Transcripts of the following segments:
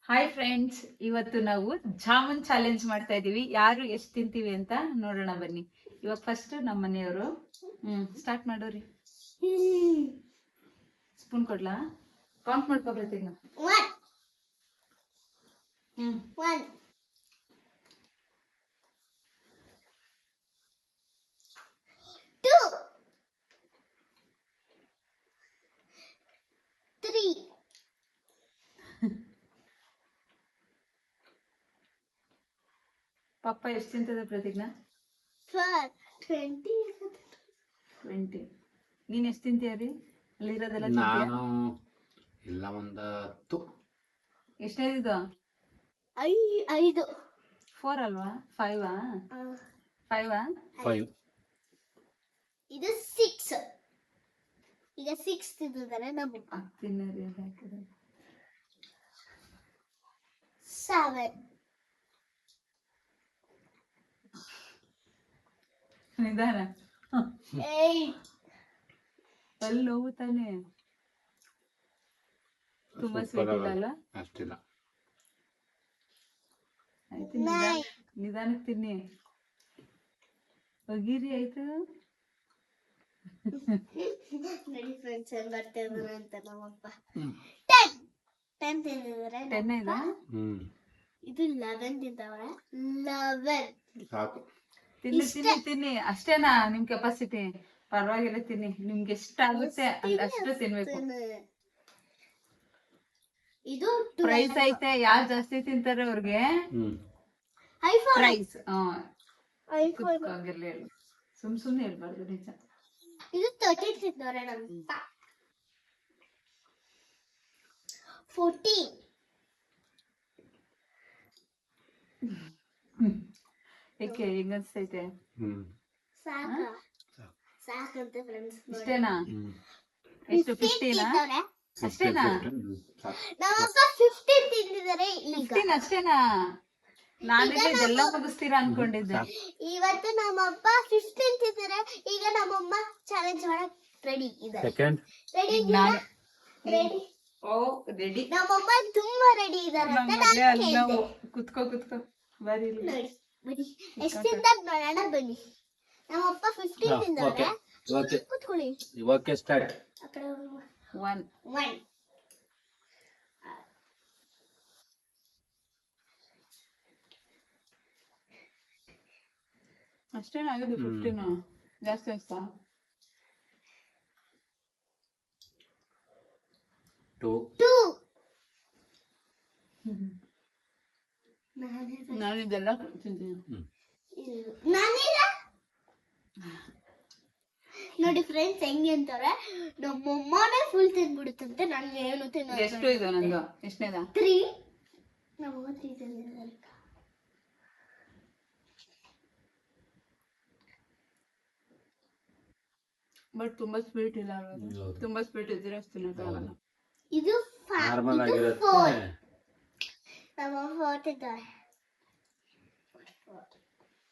Hi friends, ಇವತ್ತು ನಾವು jamun challenge ಮಾಡ್ತಾ ಇದೀವಿ. ಯಾರು ಎಷ್ಟು ತಿಂತೀವಿ ಅಂತ ನೋಡೋಣ ಬನ್ನಿ. ಇವಾಗ ಫಸ್ಟ್ ನಮ್ಮ ಮನೆಯವರು ಸ್ಟಾರ್ಟ್ ಮಾಡೋರಿ. ಸ್ಪೂನ್ ಕೊಡ್ಲಾ? ಕೌಂಟ್ ಮಾಡ್ಕೊಬರ್ತೀನಿ ನಾವು. 1 2 3 ಪಪ್ಪ ಎಷ್ಟು ತಿಂತದ ಪ್ರತಿಜ್ಞಾ? 4 20. ನೀನ್ ಎಷ್ಟು ತಿಂತೀಯ ರೀ? ಅಲ್ಲಿರೋದೆಲ್ಲ ತಿಂತೀಯ? ನಾನು ಇಲ್ಲ ಒಂದು 10. ಎಷ್ಟೇದಿದು? 5 4 ಅಲ್ವಾ? 5 5 ಇದು 6. ಈಗ 6 ತಿಂದಿದ್ದಾರೆ ನಮ್ಮ ತಿನ್ನರಿ ಹಾಕಿದ್ರೆ 7 ನಿಧಾನ. 8 ಅಲ್ಲಿ ನೋವು ತಾನೆ. ತುಂಬಾ ಸ್ವೀಟ್ ಇಲ್ಲ ಅಲ್ಲ? ಅಷ್ಟಿಲ್ಲ. ಆಯ್ತು, ನಿಧಾನಕ್ಕೆ ತಿನ್ನಿ. ಒಗಿರಿ ಆಯ್ತು. ನೋಡಿ ಫ್ರೆಂಡ್ಸ್ ಹೆಂಗ್ ಬರ್ತಾ ಇದಾರೆ ಅಂತ ನಮ್ಮಪ್ಪ. 10 ತಿಂದಿದ್ದಾರೆ. 10 ಇದಾ? ಇದು 11 ತಿಂತಾವ್ರೆ. 11 ಸಾಕು. ತಿನ್ನಿ ತಿನ್ನಿ ತಿನ್ನಿ. ಅಷ್ಟೇನಾ ನಿಮ್ ಕೆಪಾಸಿಟಿ? ಪರವಾಗಿಲ್ಲ, ತಿನ್ನಿ. ನಿಮ್ಗೆ ಎಷ್ಟಾಗುತ್ತೆ ಅಷ್ಟು ತಿನ್ಬೇಕು. ಇದು ಪ್ರೈಸ್ ಐತೆ. ಯಾರು ಜಾಸ್ತಿ ತಿಂತಾರೆ ಅವ್ರಿಗೆ ಪ್ರೈಸ್. ಕುತ್ಕೊಂಡಿರ್ಲಿ. ಸುಮ್ನೆ ಹೇಳ್ಬಾರ್ದು, ನಿಜ. ಇದು 13 ತಿಂದವ್ರೆ ನಮ್ಮ 14. ಏಕೆ ಹೆಂಗ ಅನ್ಸ್ತೈತೆ? ಸಾಕಂತೆ ಫ್ರೆಂಡ್ಸ್. ಇಷ್ಟೇನಾ? ಎಷ್ಟು? 15 ಅಷ್ಟೇನಾ? ನಮ್ಮಪ್ಪ 15 ತಿಂದಿದ್ದಾರೆ. ಈಗ 15 ಅಷ್ಟೇನಾ? ನಾನಿಲ್ಲಿ ಇದೆಲ್ಲ ಮುಗಿಸ್ತೀರಾ ಅನ್ಕೊಂಡಿದ್ದೆ. ಇವತ್ತು ನಮ್ಮಪ್ಪ 15 ತಿಂದಿದ್ದಾರೆ. ಈಗ ನಮ್ಮಮ್ಮ ಚಾಲೆಂಜ್ ಮಾಡಕ್ ರೆಡಿ ಇದ್ದಾರೆ. ರೆಡಿ. ಓ ರೆಡಿ. ನಮ್ಮಮ್ಮ ತುಂಬಾ ರೆಡಿ ಇದ್ದಾರೆ ಅಂತ ನಾನು ಹೇಳ್ದೆ. ಕುತ್ಕೋ ಬರೀ ಇಲ್ಲಿ. ನೋಡಿ ಬನ್ನಿ ಎಷ್ಟು ತಿಂತಾರೆ ನೋಡೋಣ ಬನ್ನಿ. ನಮ್ಮಪ್ಪ 15 ತಿಂದವ್ರೆ. ಕುತ್ಕೊಳ್ಳಿ. ಇವಾಗ ಸ್ಟಾರ್ಟ್. ಆ ಕಡೆ 1 ಅಷ್ಟೇನಾಗಿದೆ. 15 ಜಾಸ್ತಿ ಅಷ್ಟಾ? 2 ನಾನು ಇದೆಲ್ಲ ತಿಂತೀನಿ. ನೋಡಿ ಫ್ರೆಂಡ್ಸ್ ಹೆಂಗೆ ಅಂತಾರೆ, ನಮ್ಮಮ್ಮನೇ ಫುಲ್ ತಿಂದ್ಬಿಡುತ್ತಂತೆ. ನನ್ಗೆ ಏನು ತಿನ್ನೋದು. ಎಷ್ಟು ಇದು ನಂದು? ಎಷ್ಟನೇದ? 3. ನಮ್ಮಮ್ಮ 3 ತಿಂದಿದ್ದಾರೆ. ಬಟ್ ತುಂಬಾ ಸ್ವೀಟ್ ಇಲ್ಲ. ತುಂಬಾ ಸ್ವೀಟ್ ಇದ್ರೆ ಅಷ್ಟು ತಿನ್ನಕ್ಕಾಗಲ್ಲ. ಇದು ನಾರ್ಮಲ್ ಆಗಿರುತ್ತೆ. 4. ನಮ್ಮ 4 ತಿಂತಾರೆ.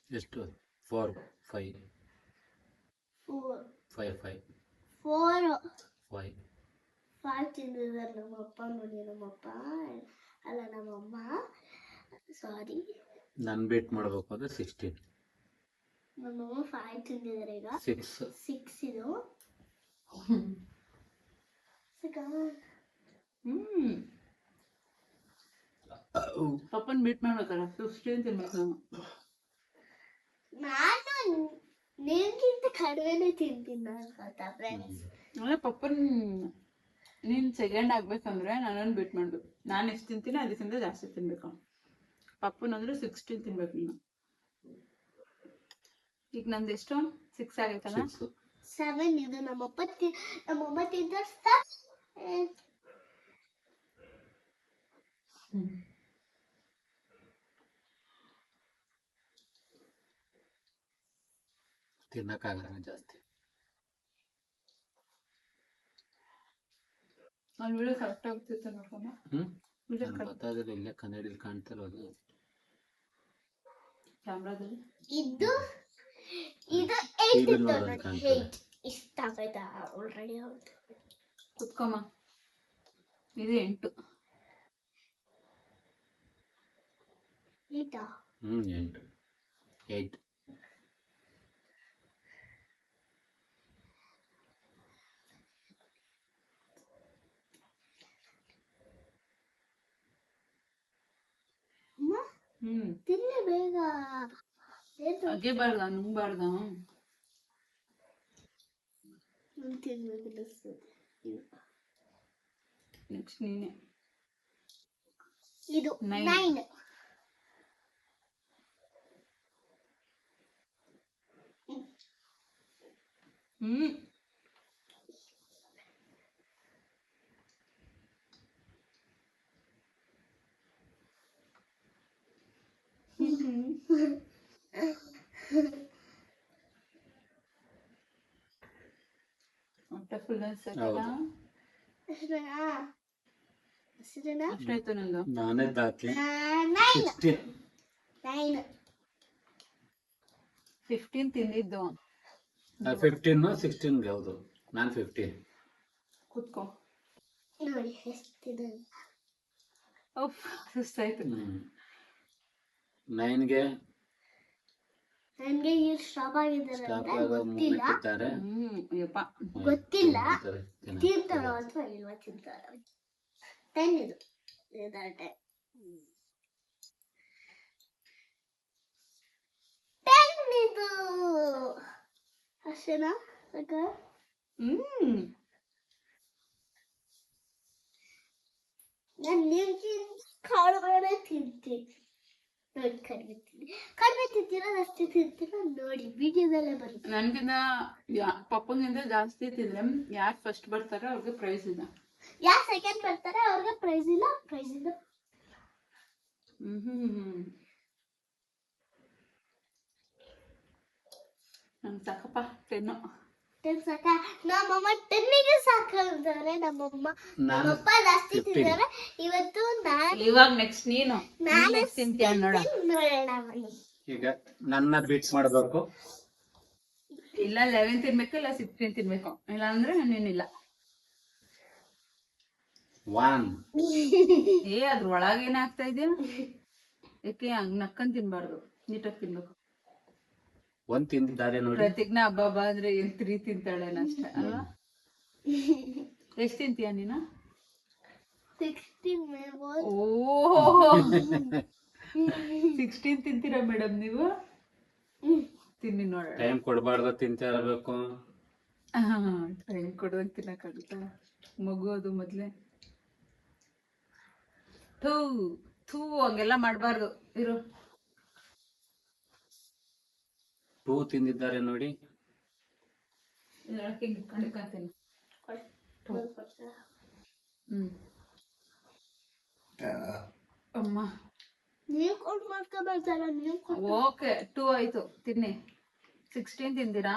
ಎಷ್ಟು? 4 5 5 ತಿಂದಿದ್ದಾರೆ ನಮ್ಮಪ್ಪ. ನೋಡಿ ನಮ್ಮಪ್ಪ ಅಲ್ಲ ನಮ್ಮಮ್ಮ, ಸಾರಿ. ನಾನು ಬೇಟ್ ಮಾಡ್ಬೇಕು ಅಂದ್ರೆ 16. ನಮ್ಮಮ್ಮ 5 ತಿಂದಿದ್ದಾರೆ. ಈಗ 6 ಇದು. ಪಪ್ಪನ್ ಬೀಟ್ ಮಾಡ್ಬೇಕಲ್ಲ. 15 ತಿನ್ಬೇಕು ನಾನು ನಿನ್ಗಿಂತ ಕಡಿಮೆನೆ ತಿಂತೀನಿ ನಾನು ಫ್ರೆಂಡ್ಸ್. ಅಂದ್ರೆ ಪಪ್ಪನ್ ನೀನ್ ಸೆಕೆಂಡ್ ಆಗ್ಬೇಕಂದ್ರೆ ನನ್ನನ್ನು ಬೀಟ್ ಮಾಡ್ಬೇಕು. ನಾನು ಎಷ್ಟು ತಿಂತೀನಿ ಅದಕ್ಕಿಂತ ಜಾಸ್ತಿ ತಿನ್ಬೇಕು. ಪಪ್ಪನ್ ಅಂದ್ರೆ 16 ತಿನ್ಬೇಕು ನೀನು. ಈಗ ನಂದು ಎಷ್ಟು? 6 ಆಗೈತಲ್ಲ? 7 ಇದು. ನಮ್ಮಮ್ಮ ತಿಂದ ತಿನ್ನಕ್ಕಾಗಲ್ಲ ಜಾಸ್ತಿ. ನಾನು ವಿಡಿಯೋ ಕರೆಕ್ಟ್ ಆಗ್ತಿತ್ತು ನೋಡ್ಕೊಂಡ. ಗೊತ್ತಾದ್ರೆ ಇಲ್ಲೇ ಕನ್ನಡಿಯಲ್ಲಿ ಕಾಣ್ತಿರೋದು ಕ್ಯಾಮ್ರಾದಲ್ಲಿ. ಇದು 8 ತಿಂತಾರೆ. 8 ಇಷ್ಟ ಆಗೈತಾ ಆಲ್ರೆಡಿ? ಹೌದು. ಕುತ್ಕೊಮ್ಮ. ಇದು 8. ಈಟಾ 8 8 ತಿನ್ನಿ ಬೇಗ ಅಗೆಬಾರ್ದ ನುಂಗ್ಬಾರ್ದ ತಿನ್ಬೇಕು ನೆಕ್ಸ್ಟ್ ನೀನೆ ಇದು 9 9 ಹ್ಮ್ ಹೊಟ್ಟೆ ಫುಲ್ ಅನ್ಸತ್ತಲ್ಲ ಹೆಸರೇನಾ ಎಷ್ಟಾಯ್ತು ನಂದು ನಾನೇ ದಾಖಲೆ 9 9 15 ತಿಂದಿದ್ದು 15 16 ಹೌದು ನಾನು 15 ಕೂತ್ಕೋ ನೋಡಿ ಎಷ್ಟಿದೆ ಓಫ್ ಸುಸ್ತಾಯ್ತು 9ಗೆ ನನಗೆ ಇವ್ರು ಸ್ಟಾಪ್ ಆಗಿದ್ದಾರೆ ಸ್ಟಾಪ್ ಅಂತ ಗೊತ್ತಿಲ್ಲ ಇದ್ದಾರೆ ಯಪ್ಪ ಗೊತ್ತಿಲ್ಲ ತಿಂತಾರೋ ಅಥವಾ ಇಲ್ವಾ ತಿಂತಾರೋ 10 ಇದು 10 ಇದು ಅಷ್ಟೇನಾ ಅಕ್ಕ ನಾನು ನೀವು ಕಾಳುಗಳನ್ನೇ ತಿಂತೀನಿ ನೋಡಿ ಕಡಿಮೆ ತಿಂತೀರಾ ಅಷ್ಟೇ ತಿಂತೀರಾ ನೋಡಿ ವಿಡಿಯೋದಲ್ಲೇ ಬರುತ್ತೆ ನನ್ಗಿಂತ ಪಪ್ಪನಿಂದ ಜಾಸ್ತಿ ತಿಂದ್ರೆ ಯಾರು ಫಸ್ಟ್ ಬರ್ತಾರೋ ಅವ್ರಿಗೆ ಪ್ರೈಸ್ ಇಲ್ಲ ಯಾರು ಸೆಕೆಂಡ್ ಬರ್ತಾರೆ ಅವ್ರಿಗೆ ಪ್ರೈಸ್ ಇಲ್ಲ ನಂಗೆ ಸಾಕಪ್ಪ 10 ಸಾಕ ನಮ್ಮಮ್ಮ 10ಗೆ ಸಾಕಂತಾರೆ ನಮ್ಮಪ್ಪ ಜಾಸ್ತಿ ತಿಂತಾರೆ ಇವತ್ತು ಇವಾಗ ನೆಕ್ಸ್ಟ್ ನೀನು ನಾನು ತಿಂತೀಯ ನೋಡ ನೋಡೋಣ ಬನ್ನಿ ಈಗ ನನ್ನ ಬೀಟ್ ಮಾಡಬೇಕು ಇಲ್ಲ 11 ತಿನ್ಬೇಕು ಇಲ್ಲ 16 ತಿನ್ಬೇಕು ಇಲ್ಲ ಅಂದ್ರೆ ನೀನಿಲ್ಲ 1 ಅದ್ರ ಒಳಗೆ ಏನಾಗ್ತಾ ಇದೆಯಾ ಯಾಕೆ ಹಂಗ್ ನಕ್ಕನ್ ತಿನ್ಬಾರ್ದು ನೀಟಾಗಿ ತಿನ್ಬೇಕು 1 ತಿಂದಿದ್ದಾರೆ ನೋಡಿ ಪ್ರತಿಜ್ಞಾ ಹಬ್ಬ ಅಂದ್ರೆ 3 ತಿಂತಾಳೆ ಅಷ್ಟೇ ಅಲ್ವಾ ಎಷ್ಟ್ ತಿಂತೀಯ ನೀನು 16 ಓ 16 ತಿಂತೀರಾ ಮೇಡಮ್ ನೀವು ತಿನ್ನಿ ನೋಡೋಣ ಟೈಮ್ ಕೊಡಬಾರ್ದು ತಿಂತಾ ಇರಬೇಕು ಟೈಮ್ ಕೊಡುವಂತ ತಿನ್ನಕ್ಕಾಗುತ್ತಾ ಮಗು ಅದು ಮೊದ್ಲೇ ಥೂ ಥೂ ಹಂಗೆಲ್ಲ ಮಾಡ್ಬಾರ್ದು ಇರು 2 ತಿಂದಿದ್ದಾರೆ ನೋಡಿ ಕಂಡ್ಕಂತೀನಿ ಅಮ್ಮ ನೀವು ಕೊಟ್ಟು ಮಾಡ್ಕೊಬರ್ತಾರ ನೀವು ಓಕೆ 2 ಆಯ್ತು ತಿನ್ನಿ 16 ತಿಂದಿರಾ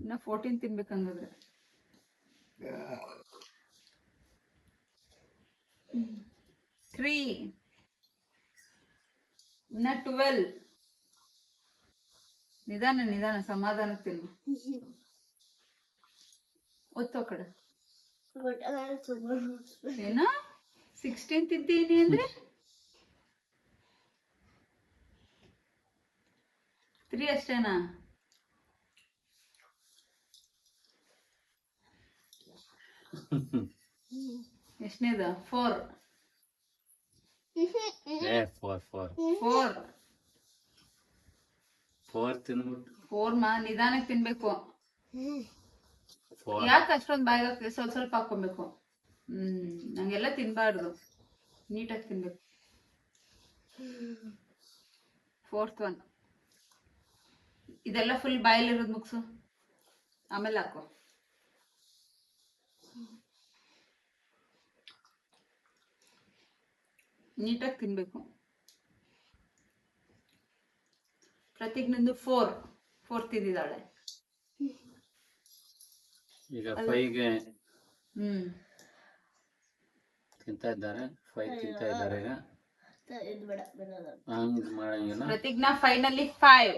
ಇನ್ನ 14 ತಿನ್ಬೇಕಂಗಾದ್ರೆ 3 ಇನ್ನ 12 ನಿಧಾನ ಸಮಾಧಾನ ತಿನ್ನು ಒತ್ತೋ ಕಡೆ ಏನ 16 ತಿಂತೀನಿ ಅಂದ್ರೆ 3 ಅಷ್ಟೇನಾ ಎಷ್ಟನೇದ 4 ತಿಂದ್ಬಿಟ್ಟು 4 ನಿಧಾನಕ್ಕೆ ತಿನ್ಬೇಕು ಯಾಕೆ ಅಷ್ಟೊಂದು ಬಾಯಿಗೆ ಸ್ವಲ್ಪ ಸ್ವಲ್ಪ ಹಾಕೊಬೇಕು ನಂಗೆಲ್ಲ ತಿನ್ಬಾರ್ದು ನೀಟಾಗಿ ತಿನ್ಬೇಕು 4th one ಇದೆಲ್ಲ ಫುಲ್ ಬಾಯಲ್ಲಿರೋದು ಮುಗ್ಸು ಆಮೇಲೆ ಹಾಕೋ ನೀಟಾಗಿ ತಿನ್ಬೇಕು ಪ್ರತಿಜ್ಞಂದು 4 ತಿಂದಿದ್ದಾಳೆ ಈಗ 5ಗೆ ತಿಂತಾ ಇದ್ದಾರೆ 5 ತಿಂತಾ ಇದ್ದಾರೆ ಈಗ ಹಂಗ್ ಮಾಡಂಗಿಲ್ಲ ಪ್ರತಿಜ್ಞಾ ಫೈನಲಿ 5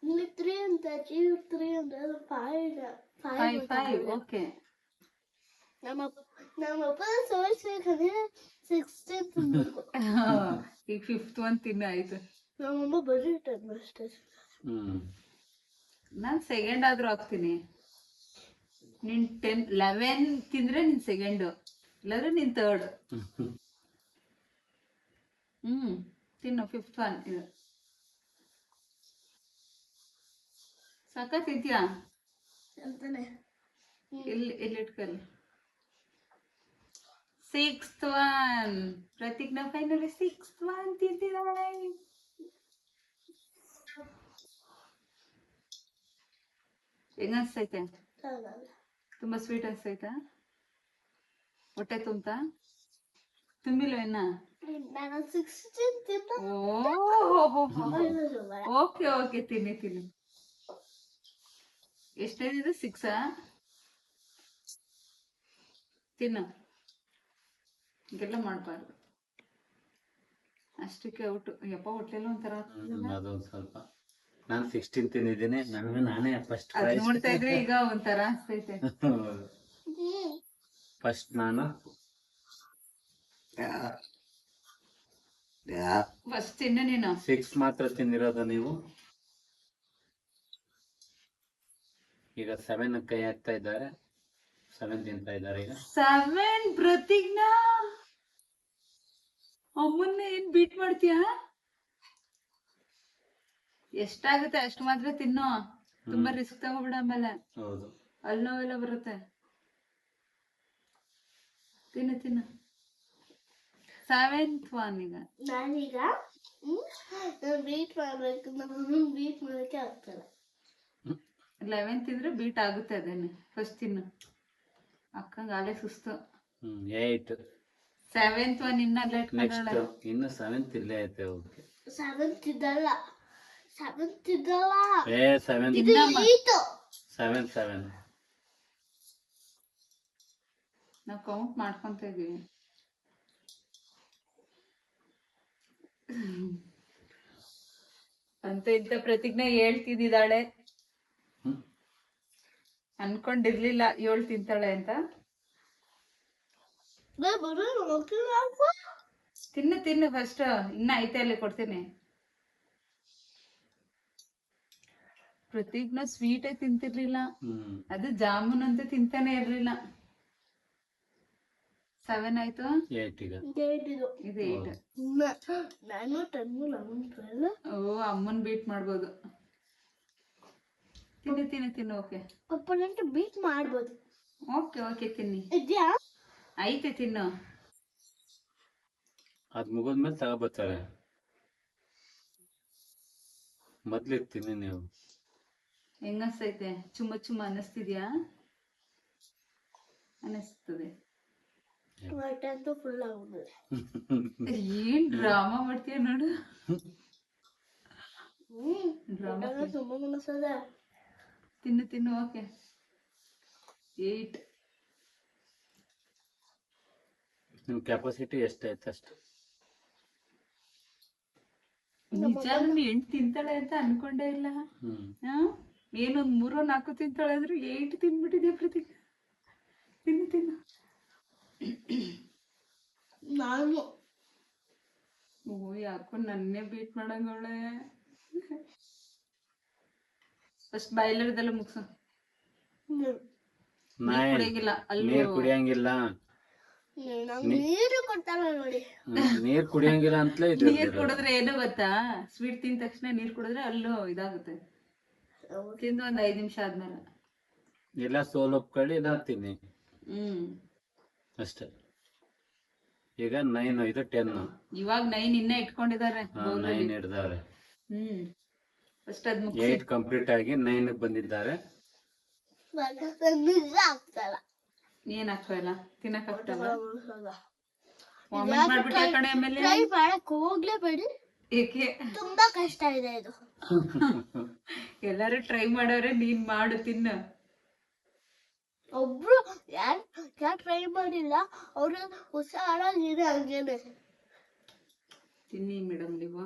3 ಅಂತ 3 ಅಂತ 5 ಓಕೆ ನಮ್ಮಪ್ಪ ಸೋಲ್ಸ್ಬೇಕಂದ್ರೆ 16 ತಿನ್ಬೇಕು. ಈಗ 5th one ತಿನ್ನು ಆಯ್ತು. ನಮ್ಮಮ್ಮ ಬರೀ 10 ಅಷ್ಟೇ. ನಾನ್ ಸೆಕೆಂಡ್ ಆದ್ರೂ ಆಗ್ತೀನಿ. ನೀನ್ 10 11 ತಿಂದ್ರೆ ನೀನ್ ಸೆಕೆಂಡ್, ಇಲ್ಲಾಂದ್ರೆ ನೀನ್ ಥರ್ಡ್. ತಿನ್ನು 5th one ಇದು. ಸಾಕ ತಿಂತೀಯಾ? ಅಂತಾನೆ ಇಲ್ಲಿ ಇಟ್ಕೊಳ್ಳಿ. 6th one. ಪ್ರತೀಕ್ನ ಫೈನಲಿ 6th one ತಿಂತಿದ್ದಾಳೆ. ಹೆಂಗ ಅನ್ಸ್ತೈತೆ? ತುಂಬಾ ಸ್ವೀಟ್ ಅನ್ಸ್ತೈತಾ? ಹೊಟ್ಟೆ ತುಂಬ್ತಾ? ತುಂಬಿಲ್ವ ಇನ್ನ? ನಾನು 16 ತಿಂದ. ಓಕೆ ಓಕೆ, ತಿನ್ನಿ ತಿನ್ನಿ. ಎಷ್ಟನೇದಿದೆ? 6 ತಿನ್ನು. ಹೀಗೆಲ್ಲ ಮಾಡ್ಬಾರ್ದು. ಅಷ್ಟಕ್ಕೆ ಔಟು. ಯಪ್ಪ ಹೊಟ್ಟೆಲ್ಲ ಒಂಥರ ಅದೊಂದು ಸ್ವಲ್ಪ. ನಾನು 16 ತಿಂದಿದ್ದೀನಿ. ನಾನೇ ಫಸ್ಟ್ ಅದ್ ನೋಡ್ತಾ ಇದ್ರೆ ಈಗ ಒಂಥರ ಅನ್ಸ್ತೈತೆ. ಫಸ್ಟ್ ನಾನು ಫಸ್ಟ್ ತಿನ್ನು ನೀನು. 6 ಮಾತ್ರ ತಿಂದಿರೋದು ನೀವು. ಈಗ 7 ಕೈ ಹಾಕ್ತಾ ಇದ್ದಾರೆ. 7 ತಿಂತಾ ಇದ್ದಾರೆ ಈಗ. 7 ಪ್ರತಿಜ್ಞಾ. ಅಮ್ಮನ್ನ ಏನ್ ಬೀಟ್ ಮಾಡ್ತೀಯಾ? ಎಷ್ಟಾಗುತ್ತೆ ಅಷ್ಟು ಮಾತ್ರ ತಿನ್ನು. ತುಂಬಾ ರಿಸ್ಕ್ ತಗೋಬಿಡ, ಆಮೇಲೆ ಹೌದು ಅಲ್ಲಿ ನೋವೆಲ್ಲ ಬರುತ್ತೆ. ತಿನ್ನು ತಿನ್ನು. 7th one ಈಗ. ನಾನೀಗ ಬೀಟ್ ಮಾಡ್ಬೇಕು. ನಮ್ಮ ಬೀಟ್ ಮಾಡೋಕೆ ಆಗ್ತಲ್ಲ. 11 ತಿಂದ್ರೆ ಬೀಟ್ ಆಗುತ್ತೆ. ಅದೇನೆ ಫಸ್ಟ್ ತಿನ್ನು. ಅಕ್ಕಂಗ ಆಲೆ ಸುಸ್ತು. 8. 7th one ಇನ್ನ ಅಲ್ಲೇ ನೆಕ್ಸ್ಟ್ ಇಟ್ಕೊಂಡವಳೆ. ಇನ್ನು 7th ಇಲ್ಲೇ ಐತೆ. ಓಕೆ 7 ಇದಲ್ಲ. 7 ಇದಲ್ಲ. 7 ಇದು 8. 7 ನಾವು ಕೌಂಟ್ ಮಾಡ್ಕೊಂತ ಇದೀವಿ. ಅಂತ ಇಂತ ಪ್ರತಿಜ್ಞೆ 7 ತಿಂದಿದ್ದಾಳೆ. ಅನ್ಕೊಂಡಿರ್ಲಿಲ್ಲ 7 ತಿಂತಾಳೆ ಅಂತ. ತಿನ್ನು ತಿನ್ನು ಫಸ್ಟ್. ಇನ್ನ ಐತೆ ಅಲ್ಲಿ ಕೊಡ್ತೀನಿ. ಪ್ರತಿಜ್ಞಾ ಸ್ವೀಟೇ ತಿಂತಿರ್ಲಿಲ್ಲ. ಅದು ಜಾಮೂನ್ ಅಂತ ತಿಂತಾನೆ ಇರ್ಲಿಲ್ಲ. 7 ಆಯ್ತು. 8 ಈಗ. ಇದು 8. ನಾನು 10 ಓ, ಅಮ್ಮನ್ ಬೀಟ್ ಮಾಡ್ಬೋದು. ತಿನ್ನು ತಿನ್ನು ತಿನ್ನು. ಓಕೆ ಅಪ್ಪನಂತ ಬೀಟ್ ಮಾಡ್ಬೋದು. ಓಕೆ ಓಕೆ, ತಿನ್ನಿ. ಇದ್ಯಾ? ಐತೆ ತಿನ್ನು. ಅದ್ ಮುಗಿದ್ಮೇಲೆ ತಗೋಬರ್ತಾರೆ. ಮೊದ್ಲು ತಿನ್ನಿ ನೀವು. ಹೆಂಗನ್ಸ್ತೈತೆ? ಚುಮ್ಮ ಚುಮ್ಮ ಅನ್ನಿಸ್ತಿದ್ಯಾ? ಅನ್ನಿಸ್ತದೆ. ಹೊಟ್ಟೆ ಅಂತೂ ಫುಲ್ ಆಗ್ಬಿಡುತ್ತೆ. ಏನ್ ಡ್ರಾಮಾ ಮಾಡ್ತೀಯ ನೋಡು. ಡ್ರಾಮಾ. ತುಂಬಾ ಮನಸ್ಸದ. ತಿನ್ನು ತಿನ್ನು. ಓಕೆ 8. ನಿಮ್ ಕೆಪಾಸಿಟಿ ಎಷ್ಟೈತೆ ಅಷ್ಟು. ನಿಜ ನಾನು 8 ತಿಂತಾಳೆ ಅಂತ ಅನ್ಕೊಂಡೇ ಇಲ್ಲ. ಏನೊಂದ್ 3-4 ತಿಂತಾಳೆ ಅಂದ್ರೆ 8 ತಿನ್ಬಿಟ್ಟಿದ್ಯಾ ಪ್ರತೀಕ್. ತಿನ್ನು ತಿನ್ನು. ನಾನು ಓ, ಯಾಕೋ ನನ್ನೇ ಬೀಟ್ ಮಾಡಂಗವಳೆ. ಫಸ್ಟ್ ಬಾಯ್ಲರ್ದೆಲ್ಲ ಮುಗ್ಸು. ನೀರ್ ಕುಡಿಯಂಗಿಲ್ಲ ಅಲ್ಲಿ. ನೀರ್ ಕುಡಿಯಂಗಿಲ್ಲ. ನೀರು ಕೊಡ್ತಾರ ನೋಡಿ. ನೀರ್ ಕುಡಿಯಂಗಿಲ್ಲ ಅಂತಲೇ ಇದು. ನೀರ್ ಕುಡಿದ್ರೆ ಏನು ಗೊತ್ತಾ? ಸ್ವೀಟ್ ತಿಂದ ತಕ್ಷಣ ನೀರ್ ಕುಡಿದ್ರೆ ಅಲ್ಲೂ ಇದಾಗುತ್ತೆ. ತಿಂದು ಒಂದ್ 5 ನಿಮಿಷ ಆದ್ಮೇಲೆ ಎಲ್ಲ ಸೋಲೊಪ್ಕೊಳ್ಳಿ ಇದಾಗ್ತೀನಿ ಅಷ್ಟೇ. ಈಗ 9 ಇದು 10. ಇವಾಗ 9 ಇನ್ನ ಇಟ್ಕೊಂಡಿದ್ದಾರೆ. 9 ಹಿಡ್ದಾರೆ. ಫಸ್ಟ್ ಅದ್ ಮುಗಿಸಿ 8 ಕಂಪ್ಲೀಟ್ ಆಗಿ 9 ಬಂದಿದ್ದಾರೆ. ಆಗ್ತಲ್ಲ. ಏನ್ ಹಾಕ್ತಾಯಿಲ್ಲ, ತಿನ್ನಕ್ ಆಗ್ತಲ್ಲ. ವಾಮಿಟ್ ಮಾಡ್ಬಿಟ್ಟೆ ಕಣೆ. ಆಮೇಲೆ ಟ್ರೈ ಮಾಡಕ್ ಹೋಗ್ಲೇಬೇಡಿ. ಏಕೆ? ತುಂಬಾ ಕಷ್ಟ ಇದೆ ಇದು. ಎಲ್ಲಾರು ಟ್ರೈ ಮಾಡವ್ರೆ, ನೀನ್ ಮಾಡು ತಿನ್ನು. ಒಬ್ರು ಯಾರು ಟ್ರೈ ಮಾಡಿಲ್ಲ ಅವ್ರು ಹುಷಾರಾಗಿದೆ ಹಂಗೇನೆ. ತಿನ್ನಿ ಮೇಡಮ್ ನೀವು.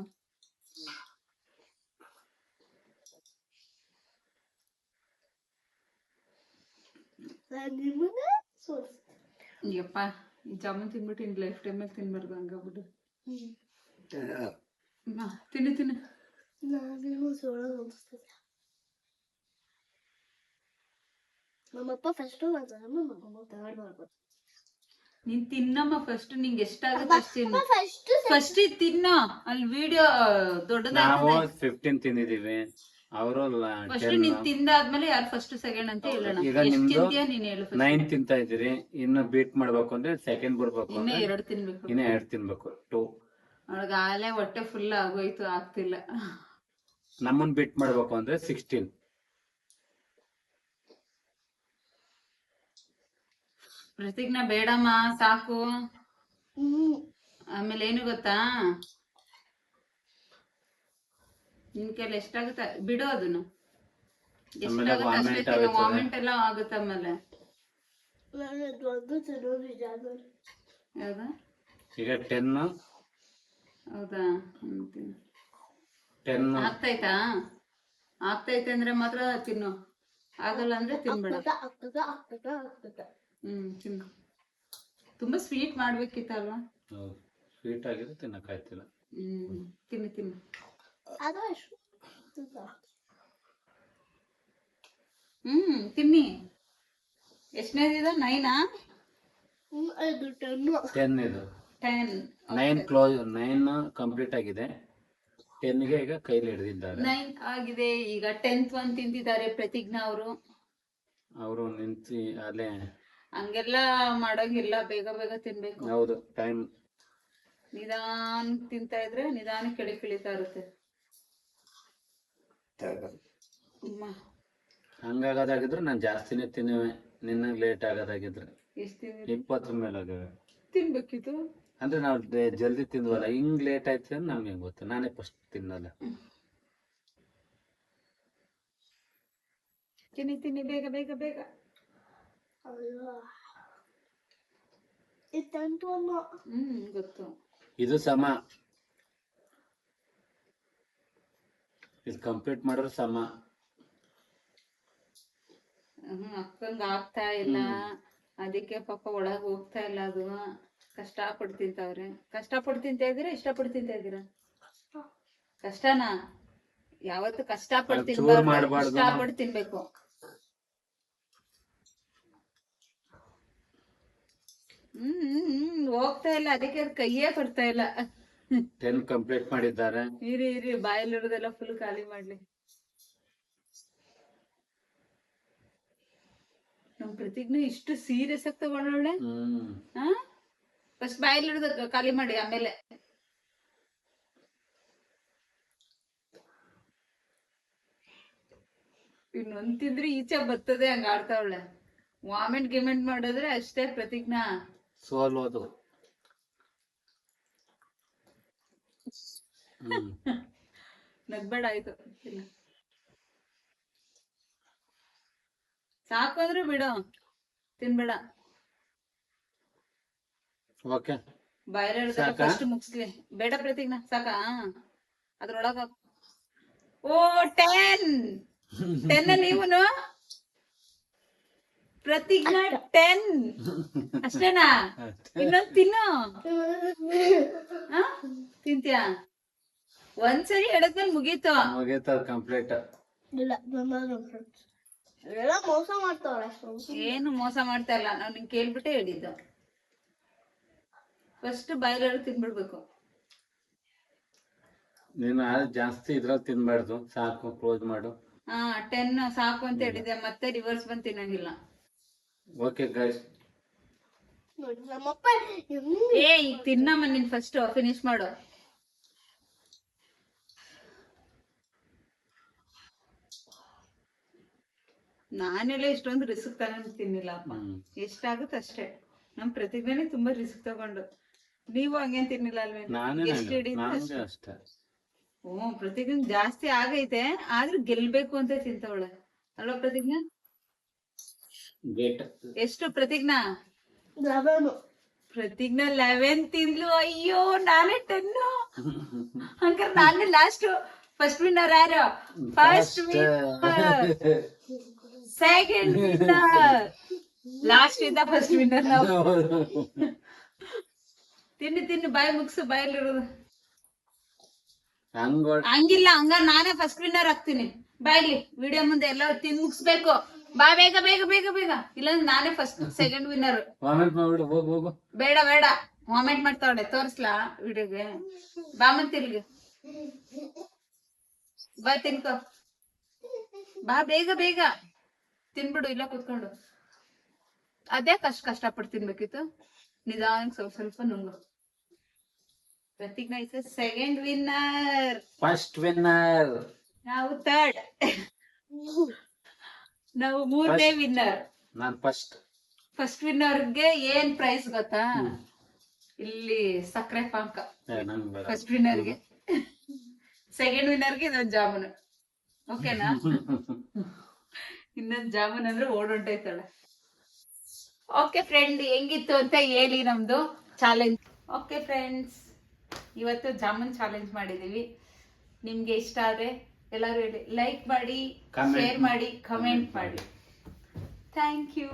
ನಿಮ್ಮನ್ನ ಸೋಲಿಸ್ತೀನಿ. ಯಪ್ಪ ಈ ಜಾಮೂನ್ ತಿನ್ಬಿಟ್ಟು ಇನ್ ಲೈಫ್ ಟೈಮಲ್ಲಿ ತಿನ್ಬಾರ್ದು ಹಂಗಾಗ್ಬಿಡು. ತಿನ್ನು ತಿನ್ನು. ನಾನೇನು ಸೋಳ ಹೋಗಿಸ್ತಿದ್ದೆ. ನಮ್ಮಪ್ಪ ಫಸ್ಟು ನಮ್ಮಮ್ಮ ತಗೊಂಡು ಮಾಡ್ಬೋದು. ನೀನ್ ತಿನ್ನಮ್ಮ ಫಸ್ಟ್, ನಿಂಗೆ ಎಷ್ಟಾಗುತ್ತೆ ಅಷ್ಟು ತಿನ್ನು. ಫಸ್ಟ್ ಫಸ್ಟ್ ತಿನ್ನೋ, ಅಲ್ಲಿ ವಿಡಿಯೋ ನಾವು ದೊಡ್ಡದಾಗ್ತದೆ. 15 ತಿಂದಿದೀವಿ, ಅವರು ಫಸ್ಟ್ ನೀನ್ ತಿಂದಾದ್ಮೇಲೆ ಯಾರು ಫಸ್ಟ್ ಸೆಕೆಂಡ್ ಅಂತ ಹೇಳೋಣ. ಈಗ ಎಷ್ಟು ನಿಮ್ದು ತಿಂತೀಯ ನೀನ್ ಹೇಳು first. 9 ತಿಂತಾ ಇದ್ದೀರಿ, ಇನ್ನು ಬೀಟ್ ಮಾಡ್ಬೇಕು ಅಂದ್ರೆ ಸೆಕೆಂಡ್ ಬರ್ಬೇಕು ಇನ್ನೇ ಅಂದ್ರೆ 2 ತಿನ್ಬೇಕು. ಇನ್ನ 2 ತಿನ್ಬೇಕು. 2 ಅವಳಿಗೆ ಆಲೆ ಹೊಟ್ಟೆ ಫುಲ್ ಆಗೋಯ್ತು, ಆಗ್ತಿಲ್ಲ. ನಮ್ಮನ್ ಬೀಟ್ ಮಾಡ್ಬೇಕು ಅಂದ್ರೆ 16. ಪ್ರತಿಜ್ಞಾ ಬೇಡಮ್ಮ ಸಾಕು. ಹ್ಮ್ ಆಮೇಲೆ ಏನು ಗೊತ್ತಾ, ನಿನ್ ಕೈಲಿ ಎಷ್ಟಾಗುತ್ತೆ ಬಿಡು ಅದನ್ನು. ಎಷ್ಟಾಗುತ್ತೆ ಅಷ್ಟೇ vomit ತಿನ್ನು. ಆಗುತ್ತೆ. ವಾಮಿಂಟ್ ಎಲ್ಲ ಆಗುತ್ತೆ ಆಮೇಲೆ. ನಾನು ದೊಡ್ಡ ತಿನ್ನೋದು ಜಾಗರು. ಯಾವ್ದು? ಈಗ 10 ಹೌದಾ? ತಿನ್ನು. 10 ಆಗ್ತೈತಾ? ಆಗ್ತೈತೆ ಅಂದ್ರೆ ಮಾತ್ರ ತಿನ್ನು, ಆಗಲ್ಲ ಅಂದ್ರೆ ತಿನ್ಬೇಡ. ಆಗ್ತದ ತಿನ್ನು. ತುಂಬಾ ಸ್ವೀಟ್ ಮಾಡ್ಬೇಕಿತ್ತಲ್ವಾ? ಸ್ವೀಟ್ ಆಗಿದ್ರೆ ತಿನ್ನಕ್ಕಾಯ್ತಿಲ್ಲ. ತಿನ್ನು ತಿನ್ನು. ಅದು ಎಷ್ಟು ತಿನ್ನಿ. ಎಷ್ಟನೇದಿದ? 9 ಅದು 10. 10 ಇದು 10. 9 ಕ್ಲೋಸ್, 9 ಕಂಪ್ಲೀಟ್ ಆಗಿದೆ. 10ಗೆ ಈಗ ಕೈಲಿ ಹಿಡಿದಿದ್ದಾರೆ. 9 ಆಗಿದೆ. ಈಗ 10th one ತಿಂತಿದ್ದಾರೆ ಪ್ರತಿಜ್ಞಾ ಅವರು ನಿಂತು ಅಲ್ಲೇ. ಹಂಗೆಲ್ಲ ಮಾಡೋಂಗಿಲ್ಲ, ಬೇಗ ಬೇಗ ತಿನ್ಬೇಕು. ಹೌದು, ಟೈಮ್ ನಿಧಾನ ತಿಂತಾ ಇದ್ರೆ ನಿಧಾನ ಕೆಳಿತಾ ಇರುತ್ತೆ. ಹಂಗಾಗೋದಾಗಿದ್ರೆ ನಾನು ಜಾಸ್ತಿನೇ ತಿನ್ನುವೆ, ನಿನ್ನ ಲೇಟ್ ಆಗೋದಾಗಿದ್ರೆ ಎಷ್ಟು ತಿಂದಿರಿ? 20 ಮೇಲೆ ಆಗಿವೆ. ತಿನ್ಬೇಕಿತ್ತು ಅಂದ್ರೆ ನಾವು ಜಲ್ದಿ ತಿಂದ್ವಲ್ಲ, ಹಿಂಗ್ ಲೇಟ್ ಆಯ್ತು ಅಂತ ನಮ್ಗೆ ಗೊತ್ತು. ನಾನೇ ಫಸ್ಟ್ ತಿನ್ನಲ್ಲ. ತಿನ್ನಿ ತಿನ್ನಿ, ಬೇಗ ಬೇಗ ಬೇಗ. ಗೊತ್ತು. ಇದು ಸಮ, ಇದು ಕಂಪ್ಲೀಟ್ ಮಾಡಿದ್ರೆ ಸಮ. ಅಕ್ಕಂಗ ಆಗ್ತಾ ಇಲ್ಲ, ಅದಕ್ಕೆ ಪಾಪ ಒಳಗ್ ಹೋಗ್ತಾ ಇಲ್ಲ. ಅದು ಕಷ್ಟಪಟ್ಟು ತಿಂತವ್ರೆ. ಕಷ್ಟಪಟ್ಟು ತಿಂತಾ ಇದ್ದೀರಾ, ಇಷ್ಟಪಟ್ಟು ತಿಂತಾ ಇದ್ದೀರಾ? ಕಷ್ಟನಾ? ಯಾವತ್ತು ಕಷ್ಟಪಟ್ಟು ತಿನ್ಬಾರ್ದು, ಇಷ್ಟಪಟ್ಟು ತಿನ್ಬೇಕು. ಹೋಗ್ತಾ ಇಲ್ಲ, ಅದಕ್ಕೆ ಅದು ಕೈಯೇ ಬರ್ತಾ ಇಲ್ಲ. 10 ಕಂಪ್ಲೀಟ್ ಮಾಡಿದ್ದಾರೆ. ಇರಿ ಬಾಯಲ್ಲಿರೋದೆಲ್ಲ ಫುಲ್ ಖಾಲಿ ಮಾಡ್ಲಿ. ನಮ್ ಪ್ರತಿಜ್ಞೆ ಇಷ್ಟು ಸೀರಿಯಸ್ ಆಗಿ ತಗೊಂಡವಳೆ. ಫಸ್ಟ್ ಬಾಯಲ್ಲಿರೋದ ಖಾಲಿ ಮಾಡಿ, ಆಮೇಲೆ ಇನ್ನೊಂದ್ ತಿಂದ್ರೆ ಈಚೆ ಬರ್ತದೆ. ಹಂಗ ಆಡ್ತಾವಳೆ. ವಾಮೆಂಟ್ ಗಿಮೆಂಟ್ ಮಾಡಿದ್ರೆ ಅಷ್ಟೇ ಪ್ರತಿಜ್ಞಾ ಸೋಲೋದು. ನಗ್ಬೇಡ, ಆಯ್ತು. ಸಾಕು ಅಂದ್ರೆ ಬಿಡು, ತಿನ್ಬೇಡ. Okay, ಬಾಯಲ್ಲಿರೋದೆಲ್ಲ first ಮುಗಿಸ್ಲಿ. ಬೇಡ ಪ್ರತಿಜ್ಞಾ, ಸಾಕಾ? ಅದ್ರೊಳಗ ಓ 10 ನೀವುನು ಪ್ರತಿಜ್ಞಾ 10 ಅಷ್ಟೇನಾ? ಇನ್ನೊಂದ್ ತಿನ್ನು. ತಿಂತ್ಯಾ? ಒಂದ್ಸರಿ ಹೇಳದ್ಮೇಲೆ ಮುಗೀತು. ಕಂಪ್ಲೀಟ್. ಎಲ್ಲ ಮೋಸ ಮಾಡ್ತಾವಳೆ. ಏನು ಮೋಸ ಮಾಡ್ತಾ ಇಲ್ಲ, ನಾವ್ ನಿಂಗೆ ಕೇಳ್ಬಿಟ್ಟೆ ಹೇಳಿದ್ದು. ಫಸ್ಟ್ ಬಾಯಲ್ಲೆಲ್ಲ ತಿನ್ಬಿಡ್ಬೇಕು. ನೀನು ಜಾಸ್ತಿ ಇದ್ರಲ್ಲಿ ತಿನ್ಬಾರ್ದು, ಸಾಕು, ಕ್ಲೋಸ್ ಮಾಡು. 10 ಸಾಕು ಅಂತ ಹೇಳಿದೆ, ಮತ್ತೆ ರಿವರ್ಸ್ ಬಂದು ತಿನ್ನಂಗಿಲ್ಲ. ಓಕೆ ಗೈಸ್, ನಮ್ಮಪ್ಪ ಈಗ ತಿನ್ನಮ್ಮ, ನೀನ್ ಫಸ್ಟ್ ಫಿನಿಶ್ ಮಾಡು. ನಾನೆಲ್ಲ ಇಷ್ಟೊಂದು ರಿಸ್ಕ್ ತಗೊಂಡು ತಿನ್ನಿಲ್ಲಪ್ಪ. ಎಷ್ಟಾಗುತ್ತೆ ಅಷ್ಟೇ. ನಮ್ ಪ್ರತಿಜ್ಞಾನೇ ತುಂಬಾ ರಿಸ್ಕ್ ತಗೊಂಡು. ನೀವು ಹಂಗೇನ್ ತಿನ್ನಿಲ್ಲ ಅಲ್ವೇನು? ಎಷ್ಟು ಹಿಡಿಯುತ್ತೆ ಅಷ್ಟೇ. ಪ್ರತಿಜ್ಞಾ ಜಾಸ್ತಿ ಆಗೈತೆ, ಆದ್ರೂ ಗೆಲ್ಬೇಕು ಅಂತ ತಿಂತವಳೆ ಅಲ್ವಾ ಪ್ರತಿಜ್ಞಾ? ಎಷ್ಟು ಪ್ರತಿಜ್ಞಾ? 11. ಪ್ರತಿಜ್ಞಾ 11 ತಿಂದ್ಲು. ಅಯ್ಯೋ, ನಾನೇ 10. ಹಂಗಾರೆ ನಾನೇ ಲಾಸ್ಟ್. ಫಸ್ಟ್ ವಿನ್ನರ್ ಯಾರು? First winner, second winner last ಇಂದ ಫಸ್ಟ್ ವಿನ್ನರ್ ನಾವು. ತಿನ್ನು ಬಾಯಿ ಮುಗ್ಸು, ಬಾಯಲ್ಲಿರೋದು. ಹಂಗಿಲ್ಲ, ಹಂಗ ನಾನೇ ಫಸ್ಟ್ ವಿನ್ನರ್ ಆಗ್ತೀನಿ. ಬಾಯ್ಲಿ ವಿಡಿಯೋ ಮುಂದೆ ಎಲ್ಲ ತಿಂದು ಮುಗಿಸ್ಬೇಕು. ಬಾ ಬೇಗ ಬೇಗ ಬೇಗ ಬೇಗ, ಇಲ್ಲಾಂದ್ರೆ ನಾನೇ ಫಸ್ಟ್ ಸೆಕೆಂಡ್ ವಿನ್ನರ್. ಬೇಡ ಬೇಡ, ಕಾಮೆಂಟ್ ಮಾಡ್ತಾವಳೆ, ತೋರ್ಸ್ಲಾ ವಿಡಿಯೋಗೆ? ಬಾ ಮತ್ತೆ ಇಲ್ಲಿಗೆ ಬಾ, ತಿನ್ಕೋ ಬಾ, ಬೇಗ ಬೇಗ ತಿನ್ಬಿಡು, ಇಲ್ಲ ಕುತ್ಕೊಂಡು. ಅದೇ ಕಷ್ಟಪಟ್ಟು ತಿನ್ಬೇಕಿತ್ತು, ನಿಧಾನಕ್ಕೆ ಸ್ವಲ್ಪ ಸ್ವಲ್ಪ ನುಂಗು. ಪ್ರತಿಜ್ಞಾ is second winner, first winner ನಾವು ಥರ್ಡ್, ನಾವು ಮೂರನೇ ವಿನ್ನರ್. ನಾನ್ ಫಸ್ಟ್. ಫಸ್ಟ್ ವಿನ್ನರ್ಗೆ ಏನ್ ಪ್ರೈಸ್ ಗೊತ್ತಾ? ಇಲ್ಲಿ ಸಕ್ಕರೆ ಪಾಕ ಫಸ್ಟ್ ವಿನ್ನರ್ಗೆ. ಸೆಕೆಂಡ್ ವಿನ್ನರ್ಗೆ ಇದೊಂದು ಜಾಮೂನು, ಓಕೆನಾ? ಇನ್ನೊಂದು ಜಾಮೂನ್ ಅಂದ್ರೆ ಓಡೊಂಟೈತಾಳೆ. ಓಕೆ ಫ್ರೆಂಡ್, ಹೆಂಗಿತ್ತು ಅಂತ ಹೇಳಿ ನಮ್ದು ಚಾಲೆಂಜ್. ಓಕೆ ಫ್ರೆಂಡ್ಸ್, ಇವತ್ತು ಜಾಮೂನ್ ಚಾಲೆಂಜ್ ಮಾಡಿದೀವಿ. ನಿಮ್ಗೆ ಇಷ್ಟ ಆದ್ರೆ ಎಲ್ಲರೂ ಲೈಕ್ ಮಾಡಿ, ಶೇರ್ ಮಾಡಿ, ಕಮೆಂಟ್ ಮಾಡಿ. Thank you.